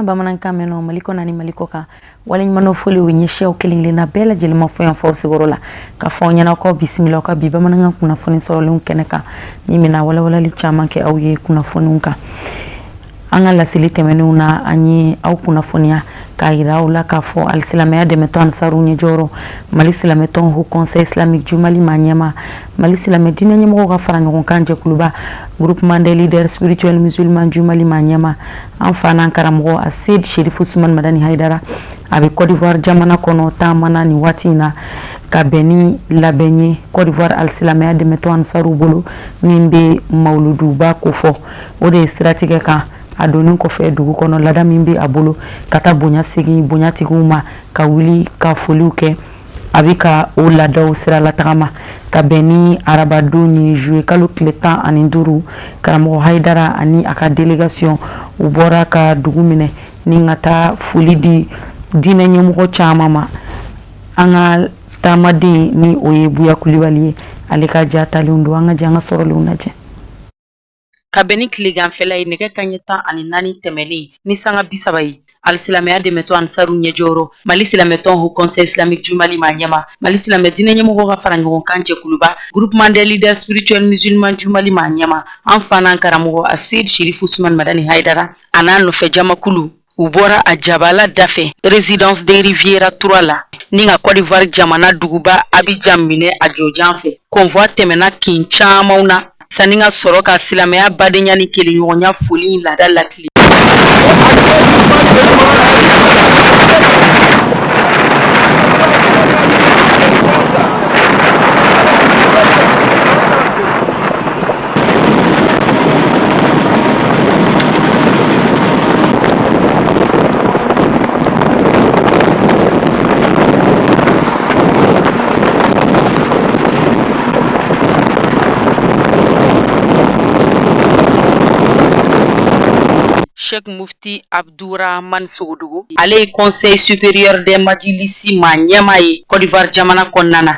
bamanankan meno maliko nani maliko ka wala nyimano foli o nyeshe o kelingle na bela jeli mafo yan fo sigorola ka fo nyana ko bismillah ka bi bamanankan kuna foni so lun keneka mimi na wala li chama ke awye kuna fonunka anga la silite menuna anyi au kuna fonia ka iraula ka fo al silamaya de meton sarunye joro mali silameton hu conseil islamique jumali manyama mali silamedine nyimo ka fara ngon kanje kuluba groupement des leaders spirituels musulmans jumali manyama enfana karamgo asid Sheriff Ousmane Madani Haidara avec Côte d'Ivoire jamana kono tamana ni watina kabeni labenye Côte d'Ivoire al silamaya de meton sarubolo mimbe mauludu ba kofo ode stratégie ka adonin ko fe dugu kono lada mimbe abolo kata bonya sigi bonya tiguma ka wili ka foluke abika o lada o sira la tagama ka beni arabado ni jouer kalu kletan aninduru karamo Haidara ani aka délégation u bora ka dugu mine ni ngata fulidi dina nyumuko chamama anga tamadi ni oyebuya kulibali alika jatali undu anga janga sorole unaje kabeni kligan fela nege kanyeta ani nani temeli ni sanga bisabai al silamaya de meto ansaru nyejoro mali silameton ho conseil islamique jumali manyama mali silamedine nyemo ko fara ngon kanje kuluba groupement des leaders spirituels musulmans jumali manyama enfana karamo asid Sheriff Ousmane Madani Haidara anano fe jama kulu ubora ajabala dafe résidence des rivières Tourala ninga Côte d'Ivoire jamana duguba Abidjan mine ajojanfe convoi temena kinchama una saninga soroka silamaya badenya ni kelinya fuli lada latli Cheikh Mufti Abdourahmane Sogodougou ale conseil supérieur des majlisi manyama ye Côte d'Ivoire jamana konnana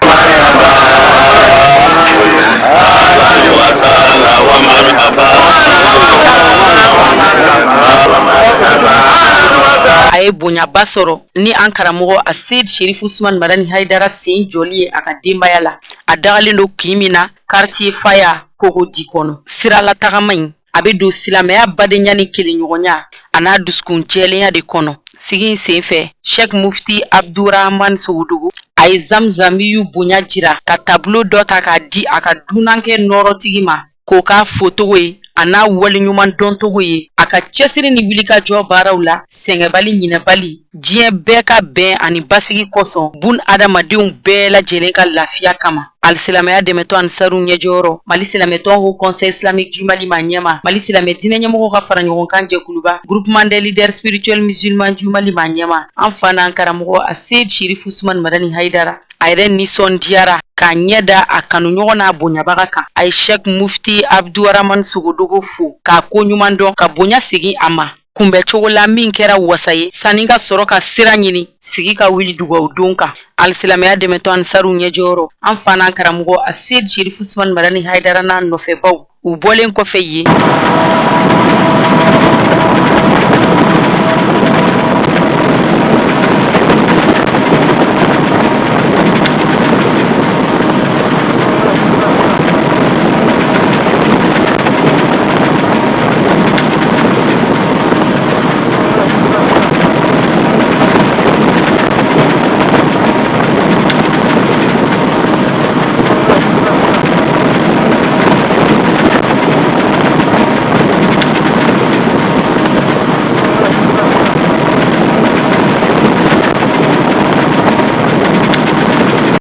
aye bonya basoro ni ankaramogo asid Sheriff Ousmane Madani Haidara sin joli akademba yala adagalindo kimina quartier faya kogo dikono sirala tagamain abedo silamaya badenya ni kilinyugonya ana duskun jelenya de kono sigin senfe Cheikh Mufti Abdourahmane Sogodougou ay zamzamiyu bunya jira ka tableau dota ka di aka dunanke norotigima ko ka photo we ana wali nyuman dontogo ye aka chesiri ni wilika jo barawla sengebali nyinebali jien beka ben ani basigi koson bun adamadeun bela jelenka lafia kama al silamaya de meto ansaru nyejoro mali silameto ho conseil islamique jumali manyama mali silamedine nyamo ko fara nyon kanje kuluba groupement des leaders spirituels musulmans jumali manyama enfana ankaramogo asid Sheriff Ousmane Madani Haidara ayren ni son diara ka nyeda akanu nyona bonya bagaka ay Cheikh Mufti Abdourahmane Sogodougou fu ka ko nyumando ka bonya sigi ama kumbe chogola min kera wasaye saninga soroka sira nyini sigi ka wili dugo dunka al silamaya de meto ansaru nyejoro enfana karamugo asid Sheriff Ousmane Madani Haidara na no fe baw u bolen ko feye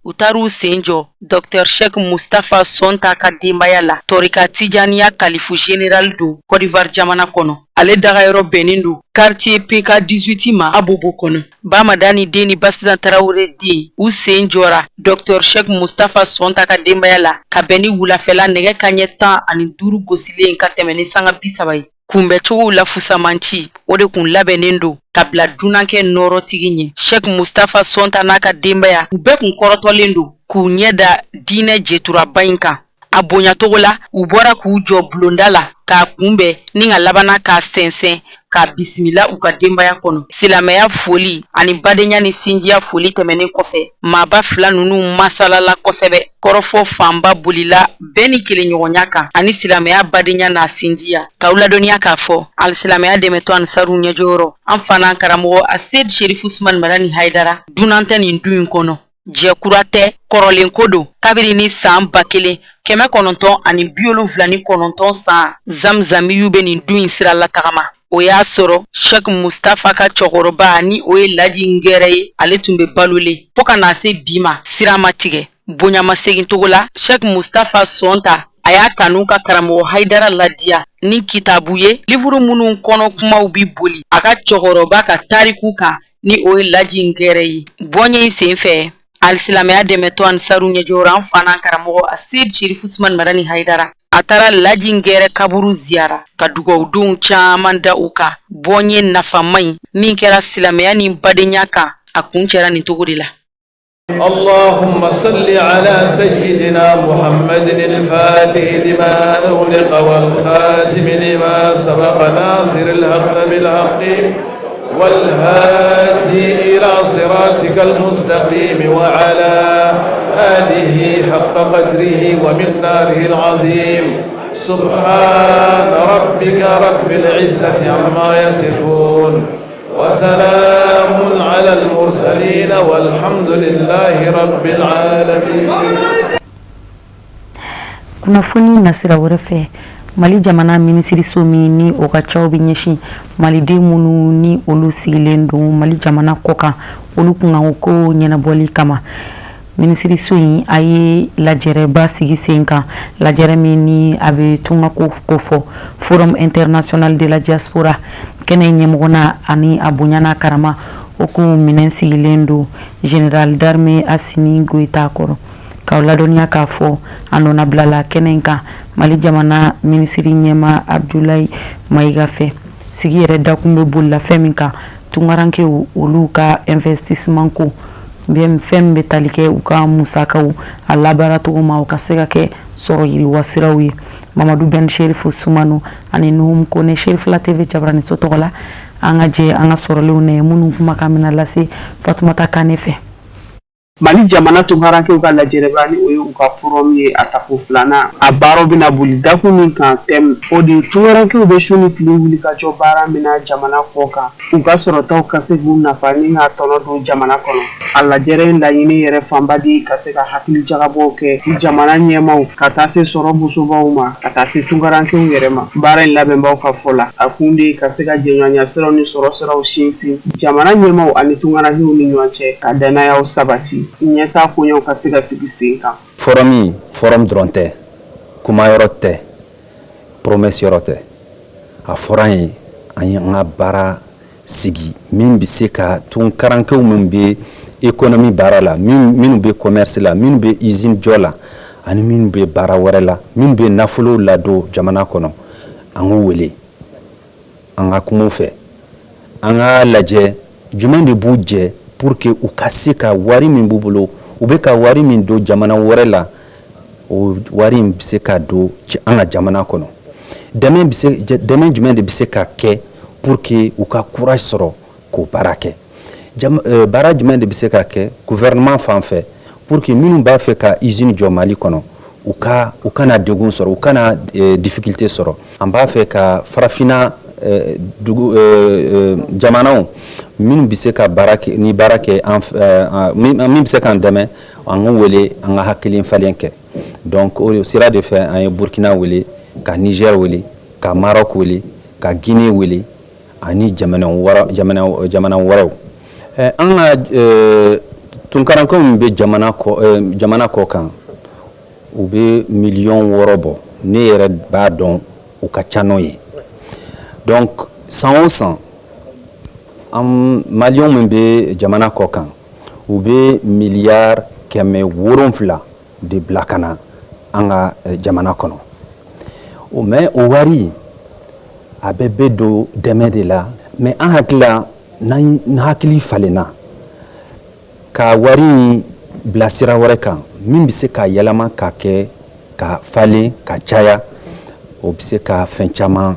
Utaru Senjo, Dr. Cheikh Mustafa Sonta Kadimbayala, Torika Tijania Kalifu General du Côte d'Ivoire jamana kono. Ale dagayro Benindu, quartier PK 18 ma Abobo kono. Bamadani Deni Basidan Traoré di u Senjora, Dr. Cheikh Mustafa Sonta Kadimbayala, Kabeni Wulafela nege kanyeta ani duru gosile nka temeni sanga bisabai. Kumbe chogo la fusamanchi ode kun labenendo kabla dunanke noro tiginye Cheikh Mustafa Sonta naka dembaya ube kun korotolendo ku nyeda dine jetura bainka abonya togola ubora ku jo blondala ka kumbe ninga labana ka sensen ka bisimila u ka denbaya kɔnɔ. Silamɛya foli ani badenya ni sinjiya foli tɛmɛnen kɔfɛ, maaba fila nunu masalala kosɛbɛ. Kɔrɔfɔ fanba bolila bɛɛ ni kelenɲɔgɔnya kan ani silamɛya badenya n'a sinjiya. K'aw ladɔnniya k'a fɔ alisilamɛya dɛmɛtɔ Ansaru ɲɛjɔyɔrɔ an fana karamɔgɔ Ased Sherifu Usmani Madani Haidara dunan tɛ nin du in kɔnɔ. Jɛkura tɛ, kɔrɔlen ko don. Kabiri ni san 1979 san Zamzamiyu bɛ nin du in sira la tagama. O y'a sɔrɔ Sheikh Mustafa ka cɛkɔrɔba ni o ye Laji Ngɛrɛ ye, ale tun bɛ balolen fo ka na se bi ma sira ma tigɛ. Bonya ma segin togo la, Sheikh Mustafa sɔnta a y'a kanu ka karamɔgɔ Haidara ladiya ni kitabu ye livre minnu kɔnɔ kumaw bi boli a ka cɛkɔrɔba ka tariku kan ni o ye Laji Ngɛrɛ ye. Bɔnye in senfɛ alisilamɛya dɛmɛtɔ Ansaru ɲɛjɔyɔrɔ an fana karamɔgɔ Ased Sherifu Usmani Madani Haidara a taara Laji Ngɛrɛ kaburu ziyara ka dugawudenw caman da u kan. Bɔnye nafama in min kɛra silamɛya ni badenya kan a kun cɛra nin togo de la. اللهم صل على سيدنا محمد الفاتح لما أغلق والخاتم لما سبق ناصر الحق بالحق والهادي إلى صراطك المستقيم وعلى آله حق قدره ومقداره العظيم سبحان ربك رب العزة عما يصفون وسلام على المرسلين والحمد لله رب العالمين. Kunnafoni nasira wɛrɛ fɛ Mali jamana minisiriso min ni o ka caw bi ɲɛsin maliden minnu ni olu sigilen don Mali jamana kɔ kan olu kunkan ko ɲɛnabɔli kama. Minisiriso in a ye lajɛrɛba sigi sen kan, lajɛrɛ min ni a bɛ tunga ko fɔ Forum International de la Diaspora kɛnɛ ɲɛmɔgɔna ani a bonyana karama o kun minɛn sigilen don General d'Armée Assimi Goïta kɔrɔ. K'aw ladɔnniya k'a fɔ a nɔna bilala kɛnɛ in kan Mali jamana minisiri ɲɛma Abdoulaye Maïga fɛ. Sigi yɛrɛ dakun bɛ bolila fɛn min kan tungarankew olu ka investissement ko bien fɛn bɛ tali kɛ u ka musakaw a labaara cogo ma u ka se ka kɛ sɔrɔ yiriwa siraw ye. Mamadu Ben Sherifu Sumano ani Nuhum Kone Sherifla TV Jabarani so tɔgɔ la an ka jɛ an ka sɔrɔlenw nɛ minnu kumakan bɛna lase Fatumata Kane fɛ. Mali jamana tungarankew ka lajɛrɛba ni o ye u ka forum ye a tako filanan a baaraw bɛna boli dakun min kan thème o de tungarankew bɛ su ni tile wuli ka jɔ baara min na jamana kɔ kan u ka sɔrɔtaw ka se k'u nafa ni ka tɔnɔ don jamana kɔnɔ. A lajɛrɛ laɲini yɛrɛ fanba de ka se ka hakili jagabɔw kɛ jamana ɲɛmaw ka taa se sɔrɔ musobaw ma ka taa se tungarankew yɛrɛ ma. Baara in labɛnbaw ka fɔ la a kun de ka se ka jɛɲɔgɔnya siraw ni sɔrɔ siraw sinsin jamana ɲɛmaw ani tungarankew ni ɲɔgɔn cɛ ka dannayaw sabati. Ɲɛta koɲɛw ka se ka sigi sen kan. Forum dɔrɔn tɛ, kumayɔrɔ tɛ, promesse yɔrɔ tɛ. A fɔra ye an ye an ka baara sigi min bɛ se ka tunkarankew min bɛ économie baara la, minnu bɛ commerce la, minnu bɛ usine jɔ la, ani minnu bɛ baara wɛrɛ la, minnu bɛ nafolo ladon jamana kɔnɔ, an k'u wele, an ka kuma u fɛ, an ka lajɛ jumɛn de b'u jɛ pour que u ka se ka wari min b'u bolo u bɛ ka wari min don jamana wɛrɛ la o wari in bɛ se ka don an ka jamana kɔnɔ. Dɛmɛ jumɛn de bɛ se ka kɛ pour que u ka courage sɔrɔ k'o baara kɛ. Baara jumɛn de bɛ se ka kɛ gouvernement fan fɛ pour que minnu b'a fɛ ka usine jɔ Mali kɔnɔ u kana degun sɔrɔ u kana difficulté sɔrɔ. An b'a fɛ ka farafinna jamanaw minnu bɛ se ka baara kɛ ni baara kɛ min bɛ se k'an dɛmɛ an k'u wele an ka hakili falen kɛ. Donc o sira de fɛ an ye Burkina wele ka Niger wele ka Maroc wele ka Guinée wele ani jamana wɛrɛw. An ka tunkarankew min bɛ jamana kɔ kan u bɛ miliyɔn 6 bɔ ne yɛrɛ b'a dɔn u ka ca n'o ye. Donc san o san maliyɛnw min bɛ jamana kɔ kan u bɛ miliyari 700 de bila ka na an ka jamana kɔnɔ. Mais o wari a bɛ don dɛmɛ de la mais an hakilila n'an hakili falenna ka wari bila sira wɛrɛ kan min bɛ se ka yɛlɛma ka kɛ ka falen ka caya o bɛ se ka fɛn caman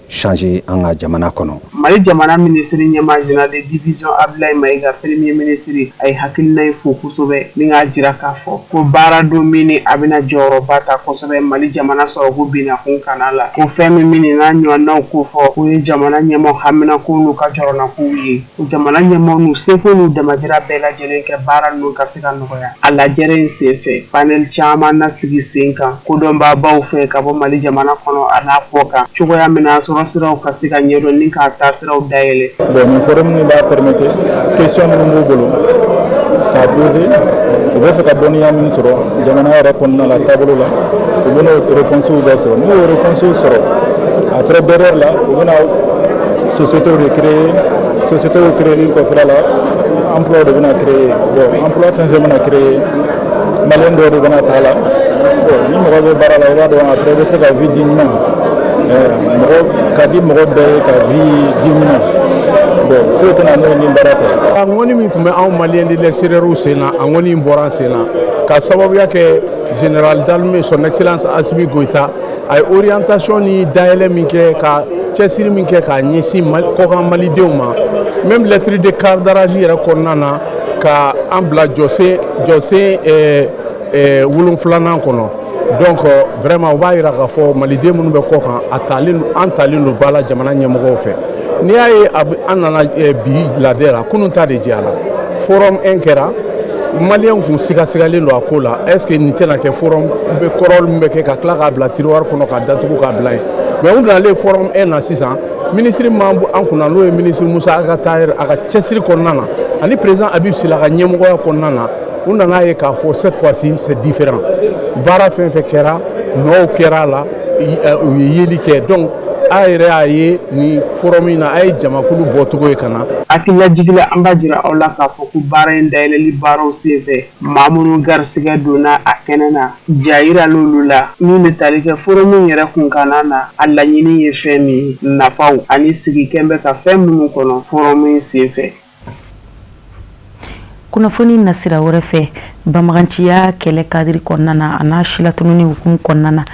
changer an ka jamana kɔnɔ. Mali jamana ministre ɲɛma général de division Abdoulaye Maïga premier ministre ay hakilina fo kosɛbɛ ni ŋa jira k'a fɔ ko baara don min a bɛna jɔyɔrɔba ta kosɛbɛ Mali jamana sɔrɔ ko binna kun kana la ko fɛn min n'a ɲɔgɔnnaw ko fɔ o ye jamana ɲɛmaw hamina ko n'u ka jɔrɔna kow ye ko jamana ɲɛmaw n'u seko n'u damajira bɛɛ lajɛlen kɛ baara ninnu ka se ka nɔgɔya a lajɛrɛ in senfɛ panel caman na sigi sen kan kodɔnbaabaw fɛ ka bɔ Mali jamana kɔnɔ a n'a kɔ kan cogoya min na sɔrɔ siraw ka se ka ɲɛdɔn ni k'a taa siraw dayɛlɛ. Bon, ni forum ni b'a permettre question minnu b'u bolo k'a poser u bɛ fɛ ka dɔnniya min sɔrɔ jamana yɛrɛ kɔnɔna la taabolo la u bɛna réponse bɛɛ sɔrɔ n'u y'o réponse sɔrɔ après derrière la u bɛna société de créer kɔfɛla la emploi de bɛna créer bon emploi fɛn fɛn bɛna créer malien dɔw de bɛna ta la bon ni mɔgɔ bɛ baara la i b'a dɔn après i bɛ se ka vie dignement mɔgɔ ka di mɔgɔ bɛɛ ye ka vie dignement bon foyi tɛna n'o ni baara tɛ. A ŋɔni min tun bɛ anw maliyɛn de l'extérieur sen na a ŋɔni in bɔra an sen na ka sababuya kɛ général d'armée son excellence Assimi Goïta a ye orientation ni dayɛlɛ min kɛ ka cɛsiri min kɛ k'a ɲɛsin kɔkan malidenw ma même lettre de cadrage yɛrɛ kɔnɔna na ka an bila jɔsen 7 kɔnɔ. Donc vraiment u b'a yira k'a fɔ maliden minnu bɛ kɔ kan an talen don ba la jamana ɲɛmɔgɔw fɛ n'i y'a ye an nana bi ladɛ la kunun ta de diyara forum 1 kɛra maliyɛnw kun sigasigalen don a ko la est ce que nin tɛna kɛ forum kɔrɔl min bɛ kɛ ka tila k'a bila tiroir kɔnɔ ka datugu k'a bila yen mais u nalen forum 1 na sisan ministre min an kunna n'o ye ministre Musa Aga Tahir a ka cɛsiri kɔnɔna na ani président Habib Sila ka ɲɛmɔgɔya kɔnɔna na u nana ye k'a fɔ cette fois-ci c'est différent baara fɛn fɛn kɛra nɔw kɛra a la u ye yeli kɛ donc a yɛrɛ y'a ye ni forum in na a ye jamakulu bɔcogo ye ka na. Hakililajigila an b'a jira aw la k'a fɔ ko baara in dayɛlɛli baaraw senfɛ maa minnu garisigɛ donna a kɛnɛ na ja yiral'olu la min bɛ tali kɛ forum in yɛrɛ kunkanna na a laɲini ye fɛn min ye nafaw ani sigikɛn bɛ ka fɛn minnu kɔnɔ forum in senfɛ. Kunnafoni nasira wɛrɛ fɛ bamaganciya kɛlɛ kadiri kɔnɔna na a n'a silatununi hukumu kɔnɔna na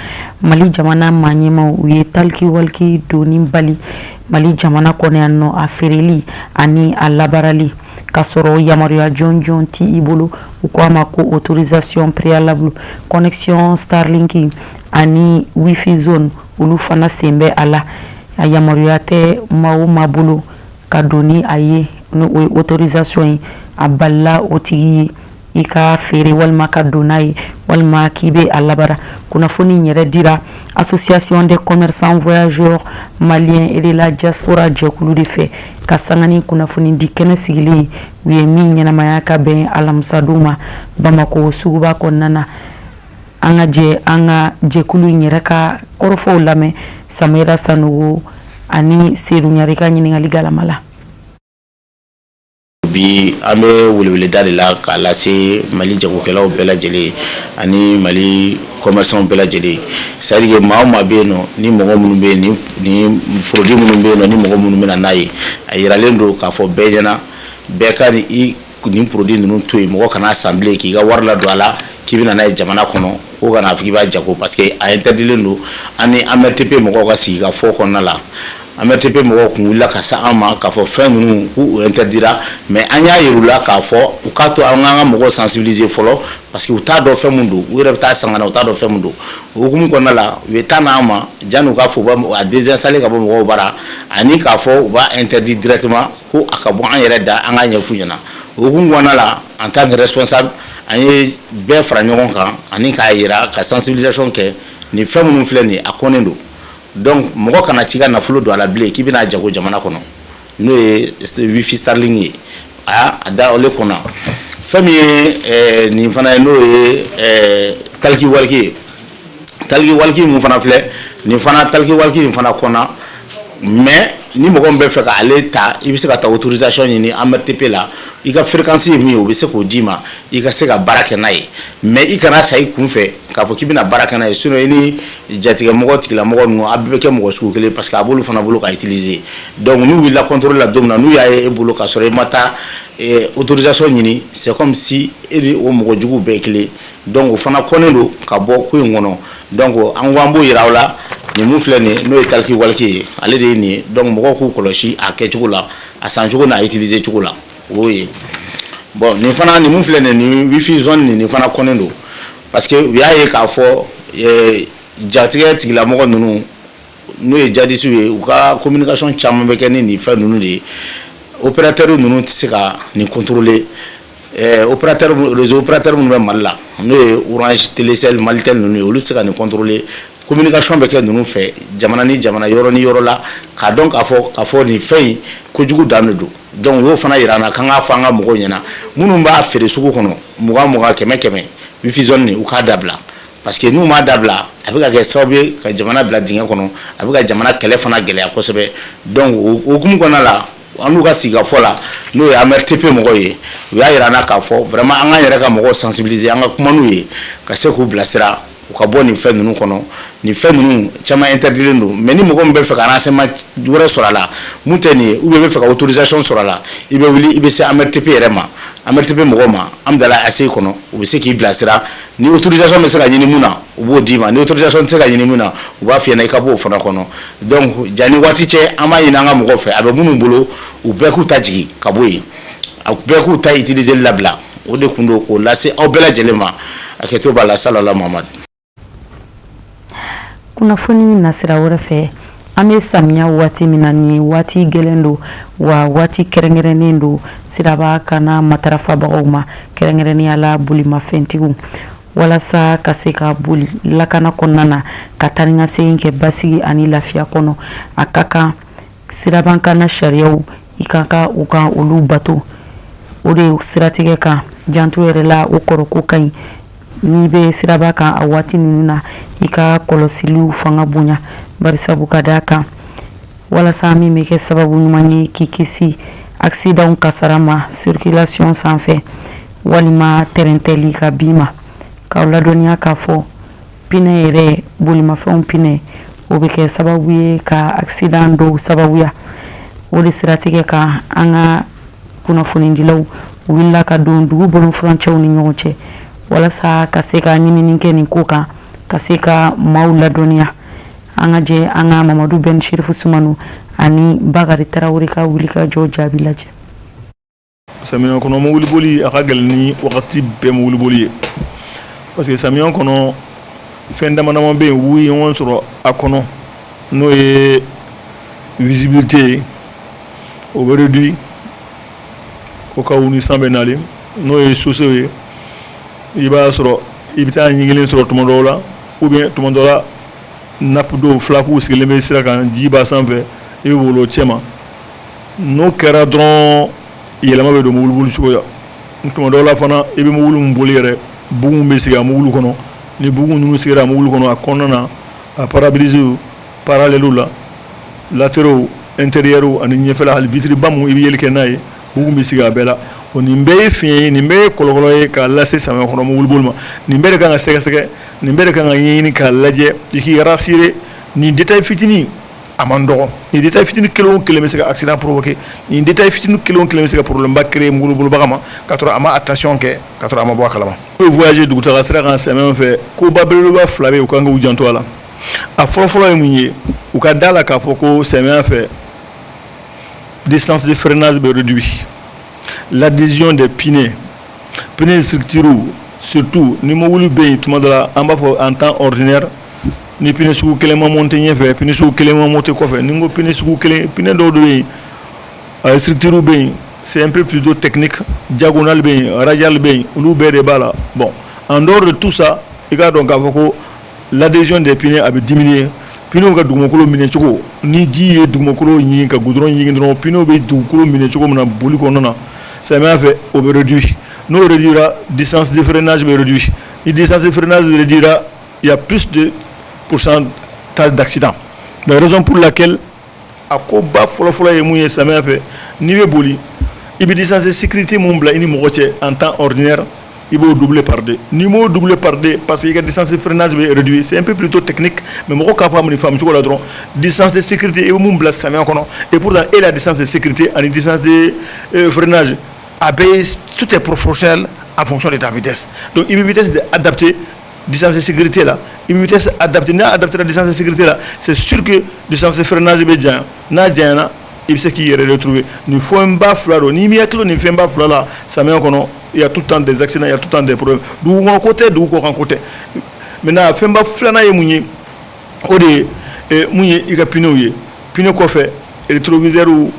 Mali jamana maaɲɛmaw u ye taliki waliki doni bali Mali jamana kɔnɔ yan nɔ a feereli ani a labarali ka sɔrɔ yamaruya jɔnjɔn ti i bolo u ko a ma ko autorisation préalable connexion Starlink ani wifi zone olu fana sen bɛ a la a yamaruya tɛ maa o maa bolo ka doni a ye n'o ye autorisation ye a balila o tigi ye i ka feere walima ka donna ye walima k'i bɛ a labara kunnafoni yɛrɛ dira association des commerçants voyageurs maliens et de la diaspora jɛkulu de fɛ ka sanga ni kunnafoni di kɛnɛ sigilen u ye min ɲɛnamaya ka bɛn alamisadon ma Bamako suguba kɔnɔna na an ka jɛkulu yɛrɛ ka kɔrɔfɔw lamɛn Samayira Sanogo ani Seydou Ɲari ka ɲininkali galama la. Bi an bɛ weleweleda de la k'a lase Mali jagokɛlaw bɛɛ lajɛlen ani Mali commerçants bɛɛ lajɛlen c'est à dire que maa o maa bɛ yen nɔ ni mɔgɔ minnu bɛ yen ni produit minnu bɛ yen nɔ ni mɔgɔ minnu bɛ na n'a ye a yiralen don k'a fɔ bɛɛ ɲɛna bɛɛ ka nin produit ninnu to yen mɔgɔ kana san bilen k'i ka wari ladon a la k'i bɛ na n'a ye jamana kɔnɔ ko kana fɔ k'i b'a jago parce que a interdilen don ani AMRTP mɔgɔw ka sigi ka fɔ kɔnɔna la. AMRTP mɔgɔw kun wulila ka se an ma k'a fɔ fɛn ninnu k'u interdira mais an y'a yir'u la k'a fɔ u k'a to an k'an ka mɔgɔw sensibiliser fɔlɔ parce que u t'a dɔn fɛn min don u yɛrɛ bɛ taa san ka na u t'a dɔn fɛn min don o hukumu kɔnɔna la u ye taa n'an ma janni u k'a fɔ u b'a désinstaller ka bɔ mɔgɔw bara ani k'a fɔ u b'a interdit directement ko a ka bɔ an yɛrɛ da an k'a ɲɛf'u ɲɛna o hukumu kɔnɔna la en tant que responsable an ye bɛɛ fara ɲɔgɔn kan ani k'a yira ka sensibilisation kɛ ni fɛn minnu filɛ nin ye a kɔnnen don. Donc mɔgɔ kana t'i ka nafolo don a la bilen k'i bɛna jago jamana kɔnɔ n'o ye wifi Starlink ye a da ole kɔnɔ fɛn min ye nin fana ye n'o ye taliki waliki mun fana filɛ nin fana taliki waliki in fana kɔnɔ mais ni mɔgɔ min bɛ fɛ ka ale ta i bɛ se ka taa autorisation ɲini AMRTP la i ka fréquence ye min ye o bɛ se k'o d'i ma i ka se ka baara kɛ n'a ye mais i kana sa i kun fɛ k'a fɔ k'i bɛna baara kɛ n'a ye sinon i ni jatigɛmɔgɔ tigilamɔgɔ ninnu a bɛɛ bɛ kɛ mɔgɔ sugu kelen parce que a b'olu fana bolo ka utiliser donc n'u wulila contrôle la don min na n'u y'a ye e bolo k'a sɔrɔ i ma taa autorisation ɲini c'est comme si e ni o mɔgɔ juguw bɛɛ ye kelen donc o fana kɔnnen don ka bɔ ko in kɔnɔ donc an ko an b'o yira aw la ni mun filɛ nin n'o ye taliki waliki ye ale de ye nin ye donc mɔgɔw k'u kɔlɔsi a kɛcogo la a san cogo n'a utiliser cogo la o ye bon nin fana ni mun filɛ nin ni wifi zone nin fana kɔnnen don parce que u y'a ye k'a fɔ jatigɛ tigilamɔgɔ ninnu n'o ye jadisiw ye u ka communication caman bɛ kɛ ni nin fɛn ninnu de ye opérateur ninnu tɛ se ka nin contrôler réseau opérateur minnu bɛ Mali la n'o ye Orange Télécel Malitel ninnu ye olu tɛ se ka nin contrôler communication bɛ kɛ ninnu fɛ jamana ni jamana yɔrɔ ni yɔrɔ la k'a dɔn k'a fɔ nin fɛn in kojugu dan de don donc u y'o fana yira an na k'an k'a fɔ an ka mɔgɔw ɲɛna minnu b'a feere sugu kɔnɔ 20 100 wifi zone nin u k'a dabila parce que n'u m'a dabila a bɛ ka kɛ sababu ye ka jamana bila dingɛ kɔnɔ a bɛ ka jamana kɛlɛ fana gɛlɛya kosɛbɛ donc o hukumu kɔnɔna la an n'u ka sigikafɔ la n'o ye AMRTP mɔgɔw ye u y'a yira an na k'a fɔ vraiment an k'an yɛrɛ ka mɔgɔw sensibiliser an ka kuma n'u ye ka se k'u bilasira u ka bɔ nin fɛn ninnu kɔnɔ nin fɛn ninnu caman interdiren don mais ni mɔgɔ min bɛ fɛ ka renseignement wɛrɛ sɔrɔ a la mun tɛ nin ye ou bien i bɛ fɛ ka autorisation sɔrɔ a la i bɛ wuli i bɛ se AMRTP yɛrɛ ma AMRTP mɔgɔw ma an bɛ dala ACI kɔnɔ u bɛ se k'i bilasira ni autorisation bɛ se ka ɲini mun na u b'o d'i ma ni autorisation tɛ se ka ɲini mun na u b'a f'i ɲɛna i ka bɔ o fana kɔnɔ donc yanni waati cɛ an b'a ɲini an ka mɔgɔw fɛ a bɛ minnu bolo u bɛɛ k'u ta jigin ka bɔ yen a bɛɛ k'u ta utiliser labila o de kun don k'o lase aw bɛɛ lajɛlen ma a kɛto b'a la salala Muhamadu. Kunnafoni nasira wɛrɛ fɛ an bɛ samiya waati min na ni waati gɛlɛn don wa waati kɛrɛnkɛrɛnnen don siraba kana matarafabagaw ma kɛrɛnkɛrɛnnenya la bolimafɛntigiw walasa ka se ka boli lakana kɔnɔna na ka taa ni ka segin kɛ basigi ani lafiya kɔnɔ a ka kan sirabankana sariyaw i ka kan u ka olu bato o de siratigɛ kan janto yɛrɛ la o kɔrɔ ko ka ɲi n'i bɛ siraba kan a waati ninnu na i ka kɔlɔsiliw fanga bonya barisabu ka d'a kan walasa min bɛ kɛ sababu ɲuman ye k'i kisi accident kasara ma circulation sanfɛ walima tɛrɛntɛli ka bin ma k'aw ladɔnniya k'a fɔ pinɛ yɛrɛ bolimafɛnw pinɛ o bɛ kɛ sababu ye ka accident dɔw sababuya o de siratigɛ kan an ka kunnafonidilaw wulila ka don dugu bolo furancɛw ni ɲɔgɔn cɛ walasa ka se ka ɲinini kɛ nin ko kan ka se ka maaw ladɔnniya an ka jɛ an ka Mamadu Ben Sherifu Sumano ani Bakari Tarawele ka wuli ka jɔ jaabi lajɛ. Samiya kɔnɔ mobiliboli a ka gɛlɛn ni wagati bɛɛ mobiliboli ye parce que samiya kɔnɔ fɛn dama dama bɛ yen u ye ɲɔgɔn sɔrɔ a kɔnɔ n'o ye visibilité ye o bɛ réduit o ka ni san bɛ nalen n'o ye soso ye i b'a sɔrɔ i bɛ taa ɲigilen sɔrɔ tuma dɔw la ou bien tuma dɔw la nappe dɔw flaques sigilen bɛ sira kan ji b'a sanfɛ i bɛ wolo cɛ ma n'o kɛra dɔrɔn yɛlɛma bɛ don mobiliboli cogoya tuma dɔw la fana i bɛ mobili min boli yɛrɛ bugun bɛ sigi a mobili kɔnɔ ni bugun ninnu sigira a mobili kɔnɔ a kɔnɔna na a pare-brises parallèles la latéraux intérieurs ani ɲɛfɛla hali vitre ba mun i bɛ yeli kɛ n'a ye bugun bɛ sigi a bɛɛ la o nin bɛɛ ye fiɲɛ ye nin bɛɛ ye kɔlɔlɔ ye k'a lase samiya kɔnɔ mobiliboli ma nin bɛɛ de kan ka sɛgɛsɛgɛ nin bɛɛ de kan ka ɲɛɲini k'a lajɛ i k'i rassurer nin détail fitinin a man dɔgɔ nin détail fitinin kelen o kelen bɛ se ka accident provoquer nin détail fitinin kelen o kelen bɛ se ka problème ba créer mobilibolibaga ma ka sɔrɔ a ma attention kɛ ka sɔrɔ a ma bɔ a kalama. u bɛ voyager dugutaga sira kan samiya fɛ koba belebeleba fila bɛ yen u kan k'u janto a la a fɔlɔfɔlɔ ye mun ye u ka da la k'a fɔ ko samiya fɛ distance de freinage bɛ réduit. L'adhésion des pneus structuraux, surtout ni mobile bɛ tuma dɔ la an b'a fɔ en temps ordinaire ni pneu sugu kelen ma monter ɲɛfɛ pneu sugu kelen ma monter kɔfɛ ni n ko pneu sugu kelen pneu dɔw bɛ yen structure bɛ yen c'est un peu plutôt technique diagonale bɛ yen radial bɛ yen olu bɛɛ de b'a la bon en dehors de tout ça i k'a dɔn k'a fɔ ko l'adhésion des pneus a bɛ diminuer pneu ka dugumakolo minɛ cogo ni ji ye dugumakolo ɲigin ka goudron ɲigin dɔrɔn pneu bɛ dugukolo minɛ cogo min na boli kɔnɔna na samiya fɛ o bɛ réduit n'o réduira distance de freinage bɛ réduit ni distance de freinage réduira il y a plus de pourcentage d'accident la raison pour laquelle a ko ba fɔlɔfɔlɔ ye mun ye samiya fɛ n'i bɛ boli i bɛ distance de sécurité mun bila i ni mɔgɔ cɛ en temps ordinaire i b'o doubler par deux n'i m'o doubler par deux parce que i ka distance de freinage bɛ réduit c'est un peu plutôt technique mais mɔgɔ k'a faamu nin faamu cogo la dɔrɔn distance de sécurité i bɛ mun bila samiya kɔnɔ et pourtant e la distance de sécurité ani distance de freinage a bɛɛ tout est proportionnel en fonction de ta vitesse donc i bɛ vitesse adaptée distance de sécurité là, il vitesse adaptée, adapter la distance de sécurité là, c'est sûr que distance de freinage be jan, na jana, il sait qui est retrouvé. Nous faut un bas flaro, ni miaklo ni fait un bas flaro là, ça met encore il y a tout le temps des accidents, il y a tout le temps des problèmes. D'où on côté, d'où on côté. Maintenant, fait un bas flano et mouni, ode mouni il a pinoye, pino kofe, rétroviseur ou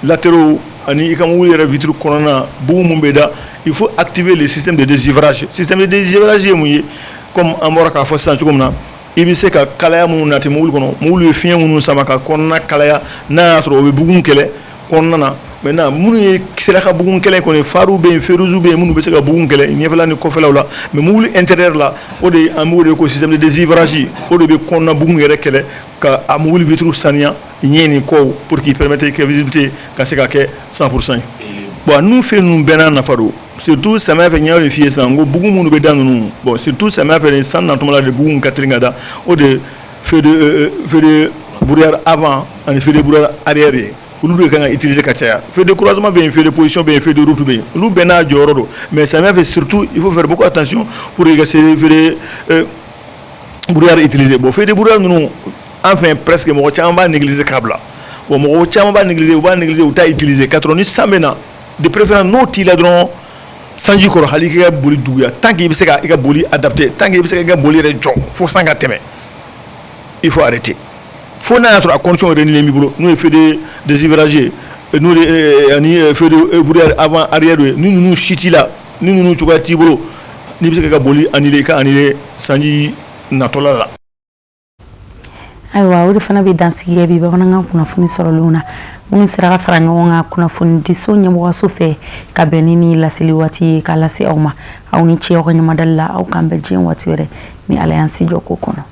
latéraux, ani il a mouli la vitre corona, boum mumbeda, il faut activer le système de désgivrage. Système de désgivrage est mouni. Comme amora ka fo san comme na ibi se ka kalaya mun nati mul kono mul fiyen mun sama ka konna kalaya na tro be bugun kele konna na maintenant mun ye sera ka bugun kele kono faru be feruzu be mun be se ka bugun kele ni fela ni ko fela la mais mul intérieur la o de amul ko système de désgivrage o de be konna bugun yere kele ka amul vitru sania nyeni ko pour qui permettre que visibilité ka se ka ke 100%. Bon nous fait nous bena na faru surtout ça m'a fait une fille sango beaucoup monde be dans nous bon surtout ça m'a fait sans dans tout de beaucoup Catringada ou de feu de brouillard avant en feu de brouillard arrière ou nous quand utiliser kacha feu de croisement bien feu de position bien feu de route bien nous bena jorodo mais ça m'a fait surtout il faut faire beaucoup attention pour regarder feu de brouillard utilisé bon feu de brouillard nous enfin presque mon chamba négliger câble bon mon chamba négliger ou ta utiliser 90 samena de préférence non il a drone sanji koro hali ka boli duya tant qu'il se ka boli adapté tant qu'il se ka boli re job faut sans ka teme il faut arrêter faut na être à condition de renouveler mi bolo nous fait des désivrager nous ani fait de brouillard avant arrière nous chiti là nous tu ti bolo ni se ka boli anile sanji na tola la aiwa uri fana be dansigiye bi bana nga kuna funi soro luna mun sira fara nga kuna funi diso nyamo waso fe ka benini la siliwati ka la se awma aw ni ci ko nyama dalla aw kambe jin wati were ni alliance joko kono